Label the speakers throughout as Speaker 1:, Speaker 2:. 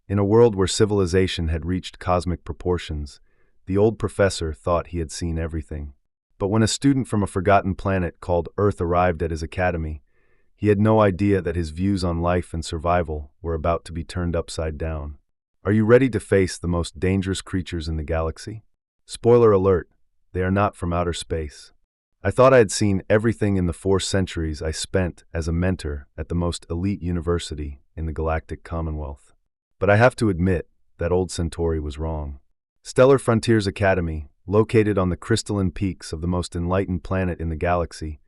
Speaker 1: In a world where civilization had reached cosmic proportions, the old professor thought he had seen everything. But when a student from a forgotten planet called Earth arrived at his academy, he had no idea that his views on life and survival were about to be turned upside down. Are you ready to face the most dangerous creatures in the galaxy? Spoiler alert, they are not from outer space. I thought I had seen everything in the 4 centuries I spent as a mentor at the most elite university in the Galactic Commonwealth. But I have to admit, that old Centauri was wrong. Stellar Frontiers Academy, located on the crystalline peaks of the most enlightened planet in the galaxy,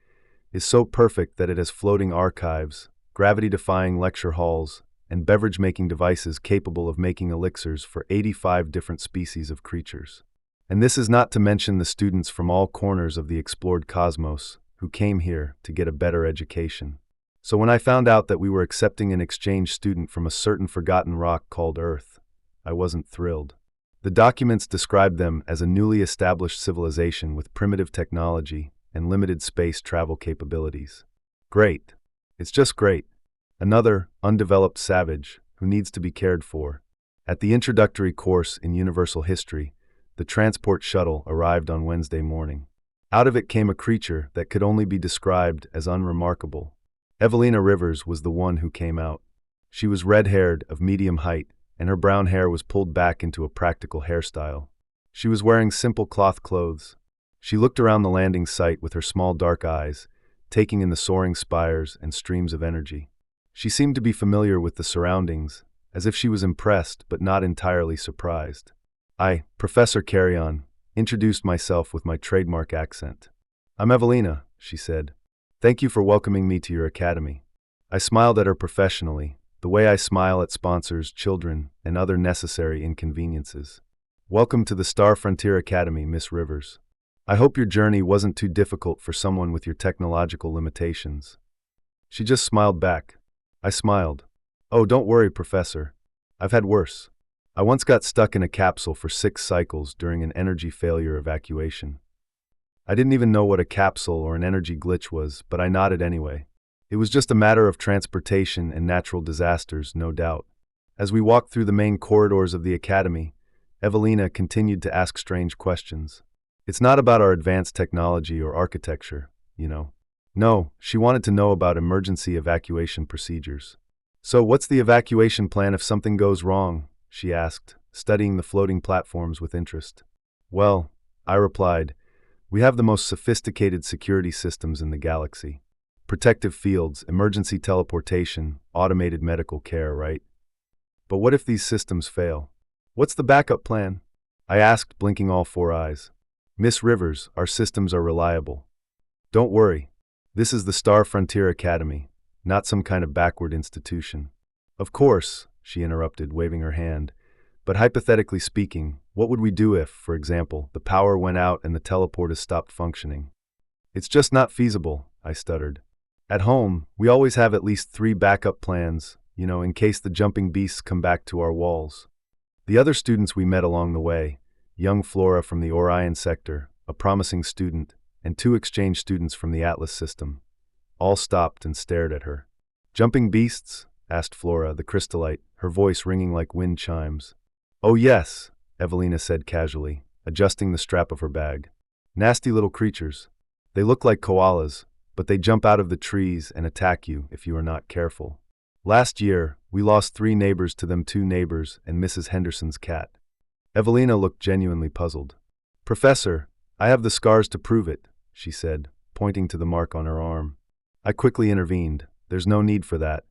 Speaker 1: is so perfect that it has floating archives, gravity-defying lecture halls, and beverage-making devices capable of making elixirs for 85 different species of creatures. And this is not to mention the students from all corners of the explored cosmos who came here to get a better education. So when I found out that we were accepting an exchange student from a certain forgotten rock called Earth, I wasn't thrilled. The documents described them as a newly established civilization with primitive technology and limited space travel capabilities. Great. It's just great. Another undeveloped savage who needs to be cared for. At the introductory course in Universal History, the transport shuttle arrived on Wednesday morning. Out of it came a creature that could only be described as unremarkable. Evelina Rivers was the one who came out. She was red-haired, of medium height, and her brown hair was pulled back into a practical hairstyle. She was wearing simple cloth clothes. She looked around the landing site with her small dark eyes, taking in the soaring spires and streams of energy. She seemed to be familiar with the surroundings, as if she was impressed but not entirely surprised. I, Professor Kerion, introduced myself with my trademark accent. "I'm Evelina," she said. "Thank you for welcoming me to your academy." I smiled at her professionally, the way I smile at sponsors, children, and other necessary inconveniences. "Welcome to the Star Frontier Academy, Miss Rivers. I hope your journey wasn't too difficult for someone with your technological limitations." She just smiled back. I smiled. "Oh, don't worry, Professor. I've had worse. I once got stuck in a capsule for 6 cycles during an energy failure evacuation. I didn't even know what a capsule or an energy glitch was, but I nodded anyway. It was just a matter of transportation and natural disasters, no doubt. As we walked through the main corridors of the academy, Evelina continued to ask strange questions. It's not about our advanced technology or architecture, you know. No, she wanted to know about emergency evacuation procedures. "So what's the evacuation plan if something goes wrong?" she asked, studying the floating platforms with interest. "Well," I replied, "we have the most sophisticated security systems in the galaxy. Protective fields, emergency teleportation, automated medical care, right? But what if these systems fail? What's the backup plan?" I asked, blinking all 4 eyes. "Miss Rivers, our systems are reliable. Don't worry. This is the Star Frontier Academy, not some kind of backward institution." "Of course," she interrupted, waving her hand. "But hypothetically speaking, what would we do if, for example, the power went out and the teleporters stopped functioning?" "It's just not feasible," I stuttered. "At home, we always have at least 3 backup plans, in case the jumping beasts come back to our walls." The other students we met along the way, young Flora from the Orion sector, a promising student, and 2 exchange students from the Atlas system, all stopped and stared at her. "Jumping beasts?" asked Flora, the crystallite, her voice ringing like wind chimes. "Oh yes," Evelina said casually, adjusting the strap of her bag. "Nasty little creatures. They look like koalas, but they jump out of the trees and attack you if you are not careful. Last year, we lost 3 neighbors to them 2 neighbors and Mrs. Henderson's cat." Evelina looked genuinely puzzled. "Professor, I have the scars to prove it," she said, pointing to the mark on her arm. I quickly intervened. "There's no need for that,"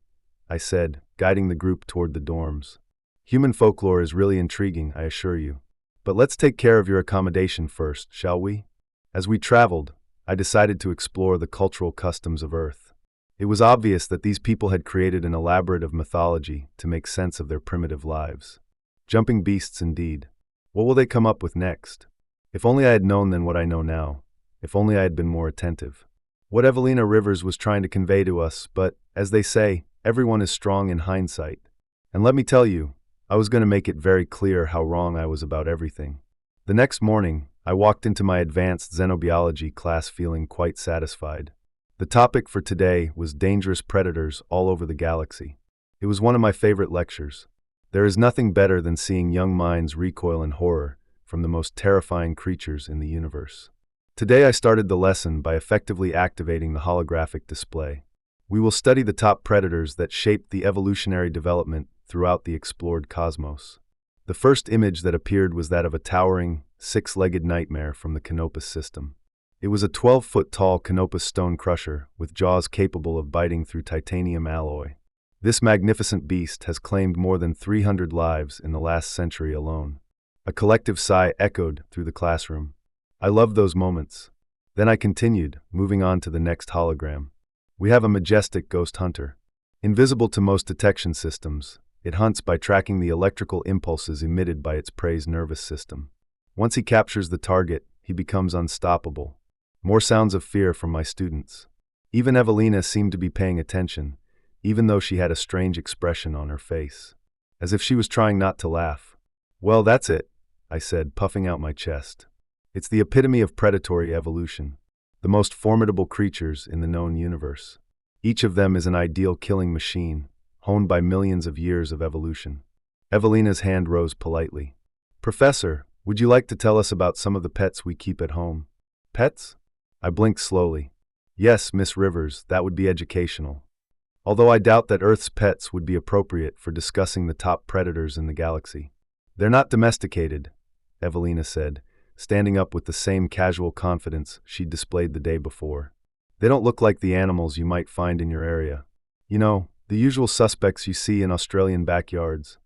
Speaker 1: I said, guiding the group toward the dorms. "Human folklore is really intriguing, I assure you. But let's take care of your accommodation first, shall we?" As we traveled, I decided to explore the cultural customs of Earth. It was obvious that these people had created an elaborate mythology to make sense of their primitive lives. Jumping beasts indeed. What will they come up with next? If only I had known then what I know now. If only I had been more attentive. What Evelina Rivers was trying to convey to us, but, as they say, everyone is strong in hindsight. And let me tell you, I was going to make it very clear how wrong I was about everything. The next morning, I walked into my advanced xenobiology class feeling quite satisfied. The topic for today was dangerous predators all over the galaxy. It was one of my favorite lectures. There is nothing better than seeing young minds recoil in horror from the most terrifying creatures in the universe. Today I started the lesson by effectively activating the holographic display. We will study the top predators that shaped the evolutionary development throughout the explored cosmos. The first image that appeared was that of a towering, six-legged nightmare from the Canopus system. It was a 12-foot-tall Canopus stone crusher with jaws capable of biting through titanium alloy. This magnificent beast has claimed more than 300 lives in the last century alone. A collective sigh echoed through the classroom. I loved those moments. Then I continued, moving on to the next hologram. We have a majestic ghost hunter. Invisible to most detection systems, it hunts by tracking the electrical impulses emitted by its prey's nervous system. Once he captures the target, he becomes unstoppable. More sounds of fear from my students. Even Evelina seemed to be paying attention, even though she had a strange expression on her face, as if she was trying not to laugh. Well, that's it, I said, puffing out my chest. It's the epitome of predatory evolution, the most formidable creatures in the known universe. Each of them is an ideal killing machine, honed by millions of years of evolution. Evelina's hand rose politely. Professor, would you like to tell us about some of the pets we keep at home? Pets? I blinked slowly. Yes, Miss Rivers, that would be educational. Although I doubt that Earth's pets would be appropriate for discussing the top predators in the galaxy. They're not domesticated, Evelina said, standing up with the same casual confidence she'd displayed the day before. They don't look like the animals you might find in your area. You know, the usual suspects you see in Australian backyards.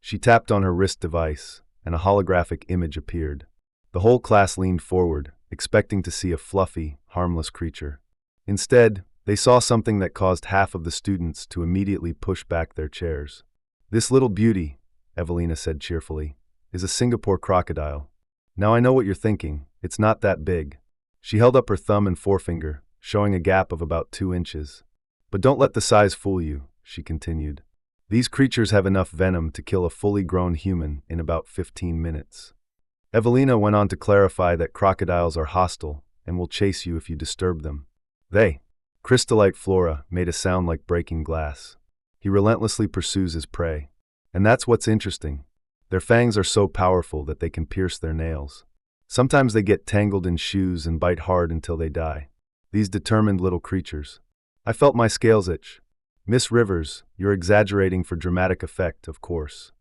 Speaker 1: She tapped on her wrist device, and a holographic image appeared. The whole class leaned forward, expecting to see a fluffy, harmless creature. Instead, they saw something that caused half of the students to immediately push back their chairs. This little beauty, Evelina said cheerfully, is a Singapore crocodile. Now I know what you're thinking, it's not that big. She held up her thumb and forefinger, showing a gap of about 2 inches. But don't let the size fool you, she continued. These creatures have enough venom to kill a fully grown human in about 15 minutes. Evelina went on to clarify that crocodiles are hostile and will chase you if you disturb them. Crystallite Flora, made a sound like breaking glass. He relentlessly pursues his prey. And that's what's interesting. Their fangs are so powerful that they can pierce their nails. Sometimes they get tangled in shoes and bite hard until they die. These determined little creatures. I felt my scales itch. Miss Rivers, you're exaggerating for dramatic effect, of course.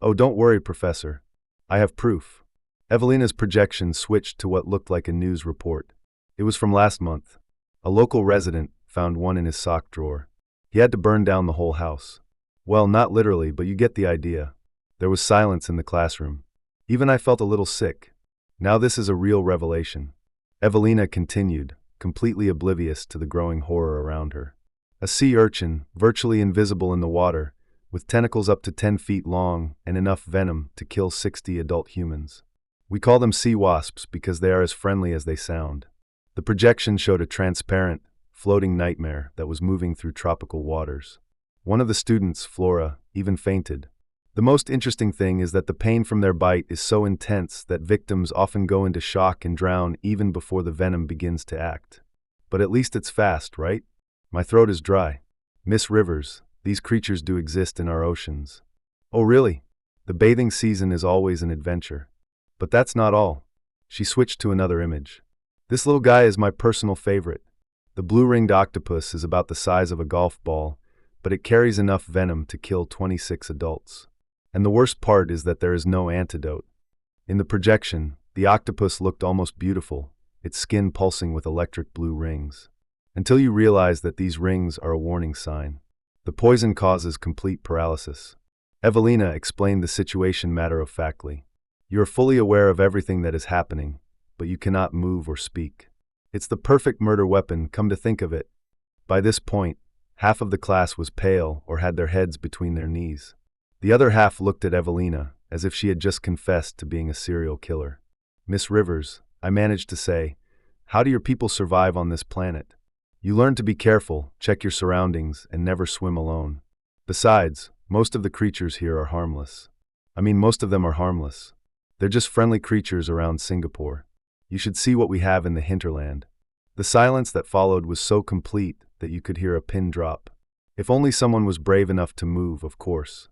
Speaker 1: Oh, don't worry, Professor. I have proof. Evelina's projection switched to what looked like a news report. It was from last month. A local resident found one in his sock drawer. He had to burn down the whole house. Well, not literally, but you get the idea. There was silence in the classroom. Even I felt a little sick. Now this is a real revelation. Evelina continued, completely oblivious to the growing horror around her. A sea urchin, virtually invisible in the water, with tentacles up to 10 feet long and enough venom to kill 60 adult humans. We call them sea wasps because they are as friendly as they sound. The projection showed a transparent, floating nightmare that was moving through tropical waters. One of the students, Flora, even fainted. The most interesting thing is that the pain from their bite is so intense that victims often go into shock and drown even before the venom begins to act. But at least it's fast, right? My throat is dry. Miss Rivers, these creatures do exist in our oceans. Oh really? The bathing season is always an adventure. But that's not all. She switched to another image. This little guy is my personal favorite. The blue-ringed octopus is about the size of a golf ball, but it carries enough venom to kill 26 adults. And the worst part is that there is no antidote. In the projection, the octopus looked almost beautiful, its skin pulsing with electric blue rings. Until you realize that these rings are a warning sign. The poison causes complete paralysis. Evelina explained the situation matter-of-factly. You are fully aware of everything that is happening, but you cannot move or speak. It's the perfect murder weapon, come to think of it. By this point, half of the class was pale or had their heads between their knees. The other half looked at Evelina, as if she had just confessed to being a serial killer. Miss Rivers, I managed to say, how do your people survive on this planet? You learn to be careful, check your surroundings, and never swim alone. Besides, most of the creatures here are harmless. Most of them are harmless. They're just friendly creatures around Singapore. You should see what we have in the hinterland. The silence that followed was so complete that you could hear a pin drop. If only someone was brave enough to move, of course.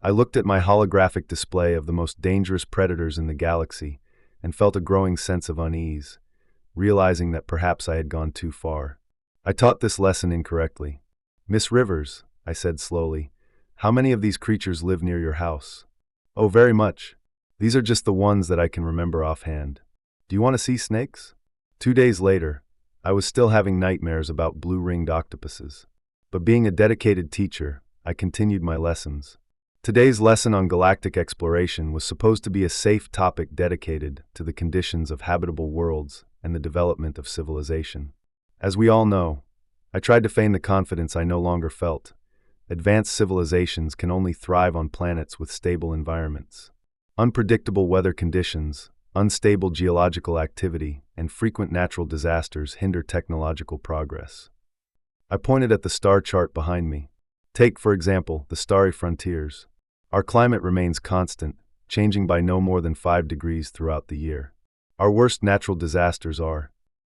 Speaker 1: I looked at my holographic display of the most dangerous predators in the galaxy and felt a growing sense of unease, realizing that perhaps I had gone too far. I taught this lesson incorrectly. Miss Rivers, I said slowly, how many of these creatures live near your house? Oh, very much. These are just the ones that I can remember offhand. Do you want to see snakes? 2 days later, I was still having nightmares about blue-ringed octopuses. But being a dedicated teacher, I continued my lessons. Today's lesson on galactic exploration was supposed to be a safe topic dedicated to the conditions of habitable worlds and the development of civilization. As we all know, I tried to feign the confidence I no longer felt. Advanced civilizations can only thrive on planets with stable environments. Unpredictable weather conditions, unstable geological activity, and frequent natural disasters hinder technological progress. I pointed at the star chart behind me. Take, for example, the starry frontiers. Our climate remains constant, changing by no more than 5 degrees throughout the year. Our worst natural disasters are.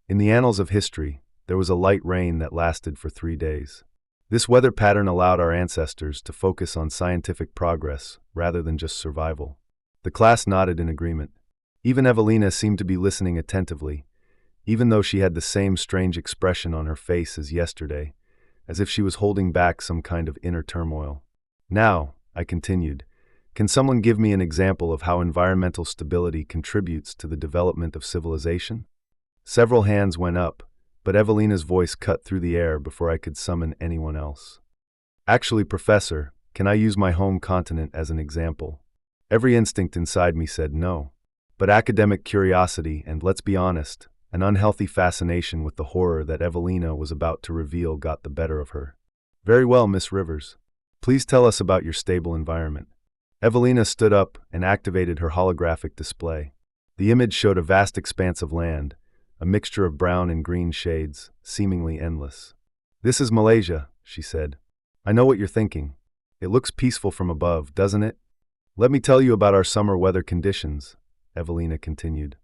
Speaker 1: In the annals of history, there was a light rain that lasted for 3 days. This weather pattern allowed our ancestors to focus on scientific progress rather than just survival. The class nodded in agreement. Even Evelina seemed to be listening attentively, even though she had the same strange expression on her face as yesterday, as if she was holding back some kind of inner turmoil. Now, I continued, can someone give me an example of how environmental stability contributes to the development of civilization? Several hands went up, but Evelina's voice cut through the air before I could summon anyone else. Actually, Professor, can I use my home continent as an example? Every instinct inside me said no. But academic curiosity and, let's be honest, an unhealthy fascination with the horror that Evelina was about to reveal got the better of her. Very well, Miss Rivers. Please tell us about your stable environment. Evelina stood up and activated her holographic display. The image showed a vast expanse of land, a mixture of brown and green shades, seemingly endless. This is Malaysia, she said. I know what you're thinking. It looks peaceful from above, doesn't it? Let me tell you about our summer weather conditions, Evelina continued.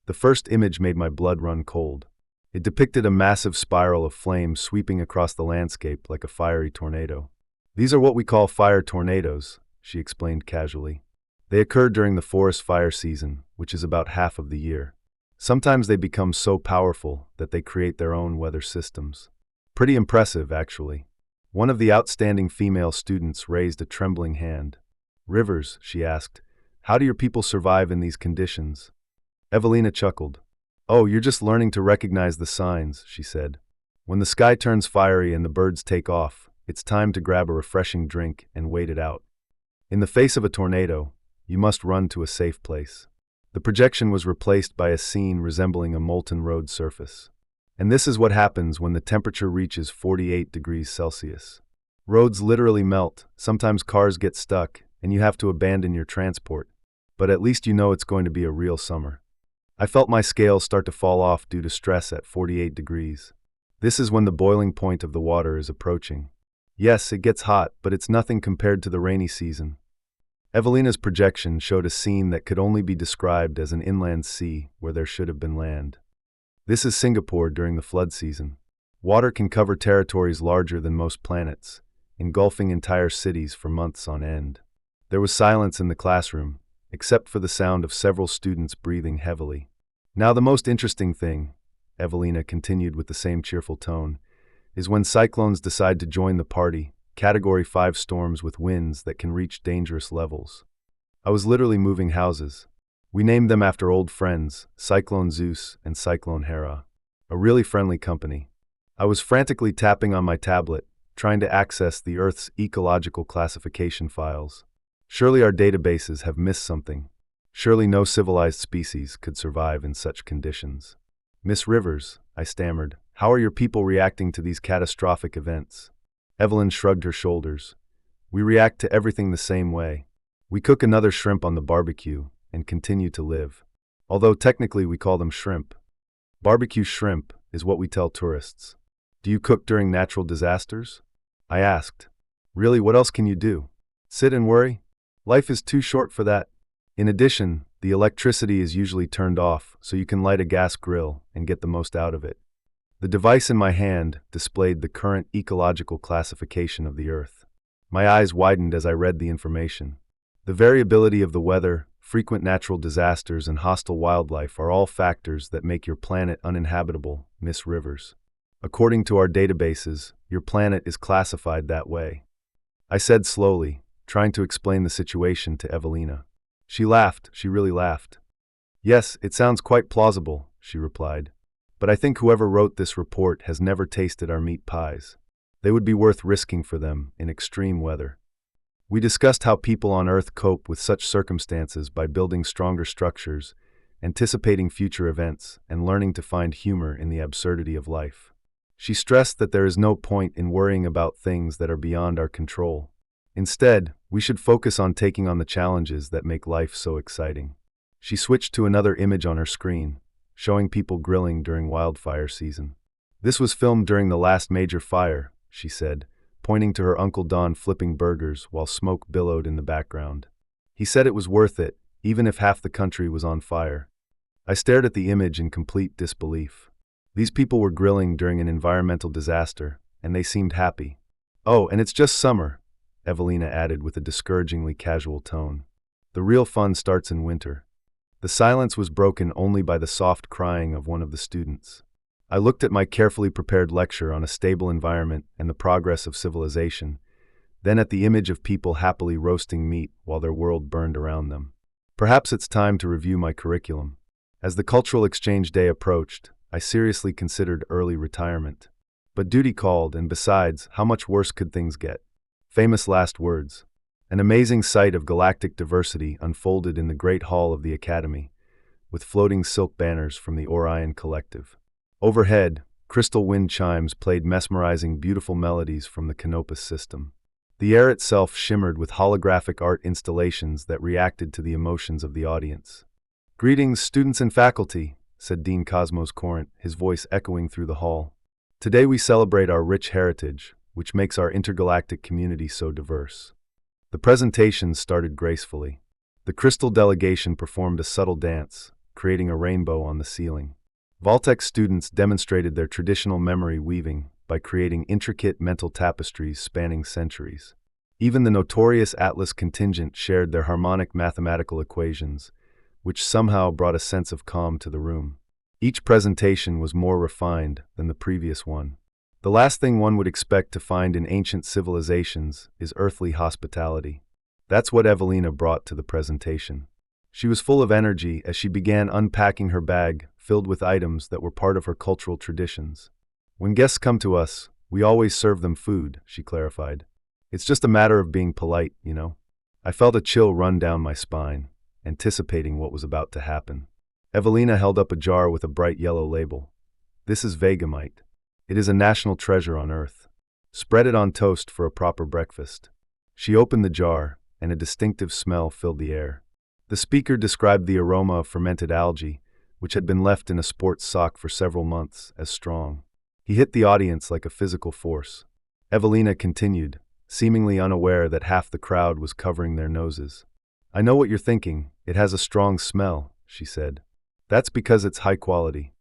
Speaker 1: The first image made my blood run cold. It depicted a massive spiral of flame sweeping across the landscape like a fiery tornado. These are what we call fire tornadoes, she explained casually. They occur during the forest fire season, which is about half of the year. Sometimes they become so powerful that they create their own weather systems. Pretty impressive, actually. One of the outstanding female students raised a trembling hand. Rivers, she asked, how do your people survive in these conditions? Evelina chuckled. Oh, you're just learning to recognize the signs, she said. When the sky turns fiery and the birds take off, it's time to grab a refreshing drink and wait it out. In the face of a tornado, you must run to a safe place. The projection was replaced by a scene resembling a molten road surface. And this is what happens when the temperature reaches 48 degrees Celsius. Roads literally melt, sometimes cars get stuck, and you have to abandon your transport. But at least you know it's going to be a real summer. I felt my scales start to fall off due to stress at 48 degrees. This is when the boiling point of the water is approaching. Yes, it gets hot, but it's nothing compared to the rainy season. Evelina's projection showed a scene that could only be described as an inland sea where there should have been land. This is Singapore during the flood season. Water can cover territories larger than most planets, engulfing entire cities for months on end. There was silence in the classroom, except for the sound of several students breathing heavily. Now the most interesting thing, Evelina continued with the same cheerful tone, is when cyclones decide to join the party, Category 5 storms with winds that can reach dangerous levels. I was literally moving houses. We named them after old friends, Cyclone Zeus and Cyclone Hera. A really friendly company. I was frantically tapping on my tablet, trying to access the Earth's ecological classification files. Surely our databases have missed something. Surely no civilized species could survive in such conditions. Miss Rivers, I stammered, how are your people reacting to these catastrophic events? Evelyn shrugged her shoulders. We react to everything the same way. We cook another shrimp on the barbecue and continue to live. Although technically we call them shrimp. Barbecue shrimp is what we tell tourists. Do you cook during natural disasters? I asked. Really, what else can you do? Sit and worry? Life is too short for that. In addition, the electricity is usually turned off, so you can light a gas grill and get the most out of it. The device in my hand displayed the current ecological classification of the Earth. My eyes widened as I read the information. The variability of the weather, frequent natural disasters, and hostile wildlife are all factors that make your planet uninhabitable, Miss Rivers. According to our databases, your planet is classified that way. I said slowly, trying to explain the situation to Evelina. She laughed, she really laughed. Yes, it sounds quite plausible, she replied. But I think whoever wrote this report has never tasted our meat pies. They would be worth risking for them in extreme weather. We discussed how people on Earth cope with such circumstances by building stronger structures, anticipating future events, and learning to find humor in the absurdity of life. She stressed that there is no point in worrying about things that are beyond our control. Instead, we should focus on taking on the challenges that make life so exciting. She switched to another image on her screen, showing people grilling during wildfire season. This was filmed during the last major fire, she said, pointing to her Uncle Don flipping burgers while smoke billowed in the background. He said it was worth it, even if half the country was on fire. I stared at the image in complete disbelief. These people were grilling during an environmental disaster, and they seemed happy. Oh, and it's just summer, Evelina added with a discouragingly casual tone. The real fun starts in winter. The silence was broken only by the soft crying of one of the students. I looked at my carefully prepared lecture on a stable environment and the progress of civilization, then at the image of people happily roasting meat while their world burned around them. Perhaps it's time to review my curriculum. As the cultural exchange day approached, I seriously considered early retirement. But duty called, and besides, how much worse could things get? Famous last words. An amazing sight of galactic diversity unfolded in the Great Hall of the Academy, with floating silk banners from the Orion Collective. Overhead, crystal wind chimes played mesmerizing beautiful melodies from the Canopus system. The air itself shimmered with holographic art installations that reacted to the emotions of the audience. "Greetings, students and faculty," said Dean Cosmos Corinth, his voice echoing through the hall. "Today we celebrate our rich heritage, which makes our intergalactic community so diverse." The presentation started gracefully. The crystal delegation performed a subtle dance, creating a rainbow on the ceiling. Vaultec students demonstrated their traditional memory weaving by creating intricate mental tapestries spanning centuries. Even the notorious Atlas contingent shared their harmonic mathematical equations, which somehow brought a sense of calm to the room. Each presentation was more refined than the previous one. The last thing one would expect to find in ancient civilizations is earthly hospitality. That's what Evelina brought to the presentation. She was full of energy as she began unpacking her bag, filled with items that were part of her cultural traditions. "When guests come to us, we always serve them food," she clarified. "It's just a matter of being polite, you know." I felt a chill run down my spine, anticipating what was about to happen. Evelina held up a jar with a bright yellow label. "This is vegamite. It is a national treasure on Earth. Spread it on toast for a proper breakfast." She opened the jar, and a distinctive smell filled the air. The speaker described the aroma of fermented algae, which had been left in a sports sock for several months, as strong. He hit the audience like a physical force. Evelina continued, seemingly unaware that half the crowd was covering their noses. "I know what you're thinking. It has a strong smell," she said. "That's because it's high quality."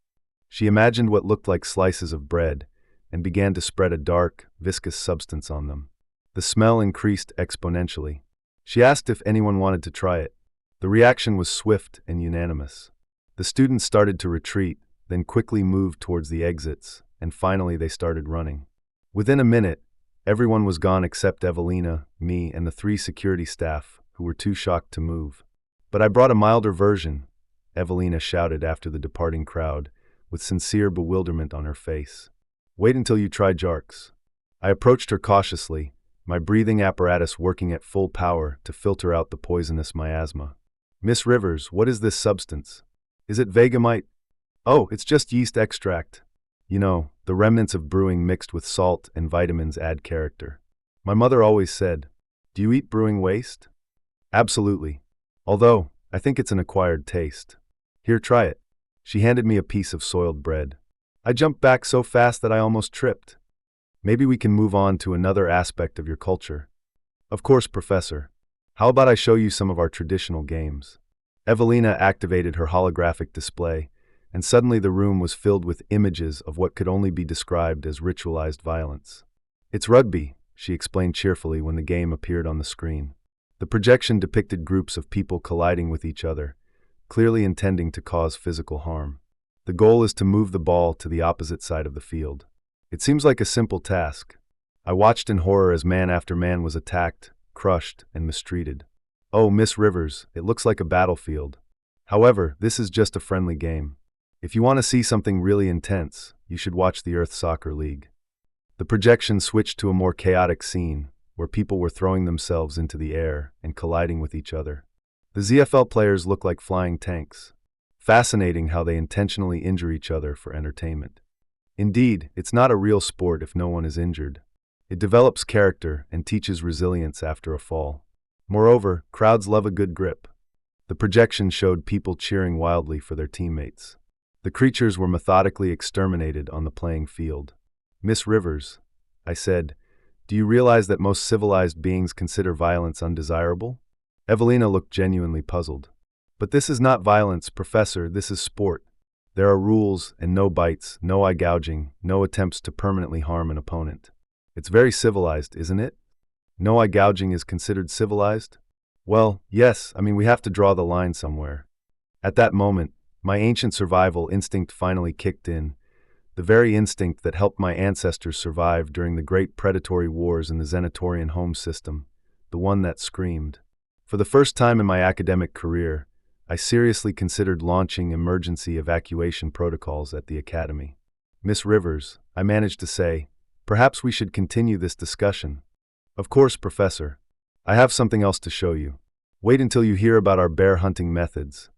Speaker 1: She imagined what looked like slices of bread and began to spread a dark, viscous substance on them. The smell increased exponentially. She asked if anyone wanted to try it. The reaction was swift and unanimous. The students started to retreat, then quickly moved towards the exits, and finally they started running. Within a minute, everyone was gone except Evelina, me, and the 3 security staff, who were too shocked to move. "But I brought a milder version," Evelina shouted after the departing crowd, with sincere bewilderment on her face. "Wait until you try Jarks." I approached her cautiously, my breathing apparatus working at full power to filter out the poisonous miasma. "Miss Rivers, what is this substance? Is it vegamite?" "Oh, it's just yeast extract. You know, the remnants of brewing mixed with salt and vitamins add character. My mother always said, 'Do you eat brewing waste?' Absolutely. Although, I think it's an acquired taste. Here, try it." She handed me a piece of soiled bread. I jumped back so fast that I almost tripped. "Maybe we can move on to another aspect of your culture." "Of course, Professor. How about I show you some of our traditional games?" Evelina activated her holographic display, and suddenly the room was filled with images of what could only be described as ritualized violence. "It's rugby," she explained cheerfully when the game appeared on the screen. The projection depicted groups of people colliding with each other, clearly intending to cause physical harm. The goal is to move the ball to the opposite side of the field. It seems like a simple task. I watched in horror as man after man was attacked, crushed, and mistreated. Oh, Miss Rivers, it looks like a battlefield. However, this is just a friendly game. If you want to see something really intense, you should watch the Earth Soccer League. The projection switched to a more chaotic scene, where people were throwing themselves into the air and colliding with each other. The ZFL players look like flying tanks. Fascinating how they intentionally injure each other for entertainment. Indeed, it's not a real sport if no one is injured. It develops character and teaches resilience after a fall. Moreover, crowds love a good grip. The projection showed people cheering wildly for their teammates. The creatures were methodically exterminated on the playing field. Miss Rivers, I said, do you realize that most civilized beings consider violence undesirable? Evelina looked genuinely puzzled. But this is not violence, Professor, this is sport. There are rules and no bites, no eye gouging, no attempts to permanently harm an opponent. It's very civilized, isn't it? No eye gouging is considered civilized? Well, yes, we have to draw the line somewhere. At that moment, my ancient survival instinct finally kicked in, the very instinct that helped my ancestors survive during the great predatory wars in the Xenatorian home system, the one that screamed. For the first time in my academic career, I seriously considered launching emergency evacuation protocols at the academy. Miss Rivers, I managed to say, perhaps we should continue this discussion. Of course, Professor. I have something else to show you. Wait until you hear about our bear hunting methods,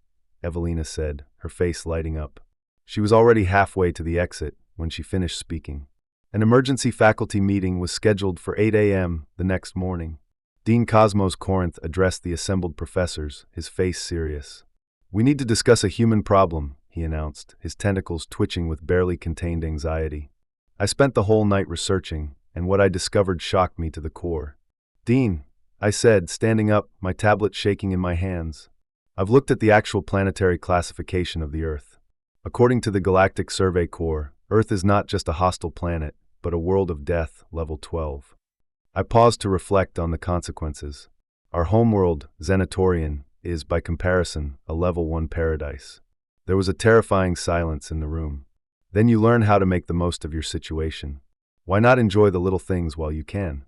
Speaker 1: Evelina said, her face lighting up. She was already halfway to the exit when she finished speaking. An emergency faculty meeting was scheduled for 8 a.m. the next morning. Dean Cosmos Corinth addressed the assembled professors, his face serious. We need to discuss a human problem, he announced, his tentacles twitching with barely contained anxiety. I spent the whole night researching, and what I discovered shocked me to the core. Dean, I said, standing up, my tablet shaking in my hands. I've looked at the actual planetary classification of the Earth. According to the Galactic Survey Corps, Earth is not just a hostile planet, but a world of death, level 12. I paused to reflect on the consequences. Our homeworld, Xenatorian, is, by comparison, a level 1 paradise. There was a terrifying silence in the room. Then you learn how to make the most of your situation. Why not enjoy the little things while you can?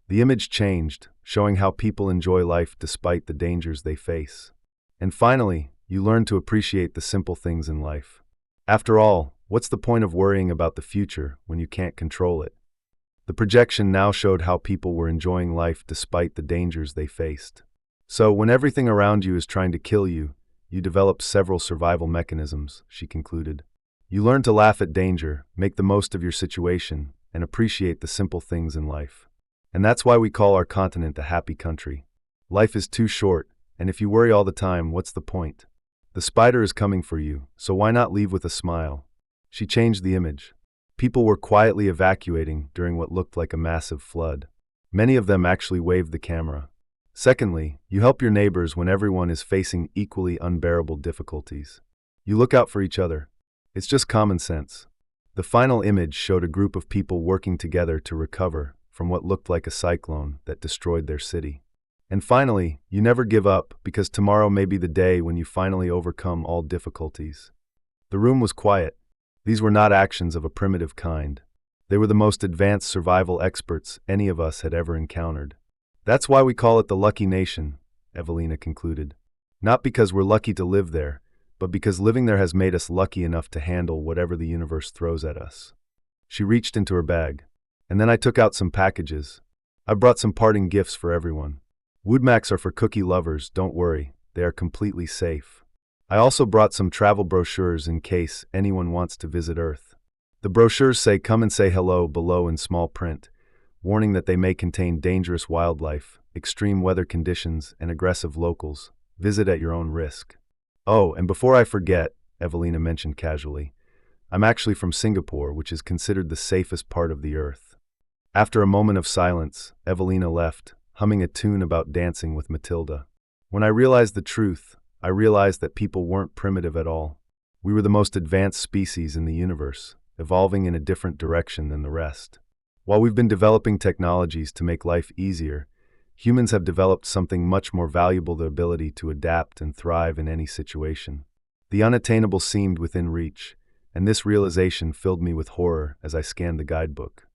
Speaker 1: The image changed, showing how people enjoy life despite the dangers they face. And finally, you learn to appreciate the simple things in life. After all, what's the point of worrying about the future when you can't control it? The projection now showed how people were enjoying life despite the dangers they faced. So, when everything around you is trying to kill you, you develop several survival mechanisms, she concluded. You learn to laugh at danger, make the most of your situation, and appreciate the simple things in life. And that's why we call our continent a happy country. Life is too short, and if you worry all the time, what's the point? The spider is coming for you, so why not leave with a smile? She changed the image. People were quietly evacuating during what looked like a massive flood. Many of them actually waved the camera. Secondly, you help your neighbors when everyone is facing equally unbearable difficulties. You look out for each other. It's just common sense. The final image showed a group of people working together to recover from what looked like a cyclone that destroyed their city. And finally, you never give up because tomorrow may be the day when you finally overcome all difficulties. The room was quiet. These were not actions of a primitive kind. They were the most advanced survival experts any of us had ever encountered. That's why we call it the Lucky Nation, Evelina concluded. Not because we're lucky to live there, but because living there has made us lucky enough to handle whatever the universe throws at us. She reached into her bag. And then I took out some packages. I brought some parting gifts for everyone. Woodmacks are for cookie lovers, don't worry, they are completely safe. I also brought some travel brochures in case anyone wants to visit Earth. The brochures say come and say hello below in small print, warning that they may contain dangerous wildlife, extreme weather conditions, and aggressive locals. Visit at your own risk. Oh, and before I forget, Evelina mentioned casually, I'm actually from Singapore, which is considered the safest part of the Earth. After a moment of silence, Evelina left, humming a tune about dancing with Matilda. When I realized the truth, I realized that people weren't primitive at all. We were the most advanced species in the universe, evolving in a different direction than the rest. While we've been developing technologies to make life easier, Humans have developed something much more valuable: the ability to adapt and thrive in any situation. The unattainable seemed within reach, and this realization filled me with horror as I scanned the guidebook.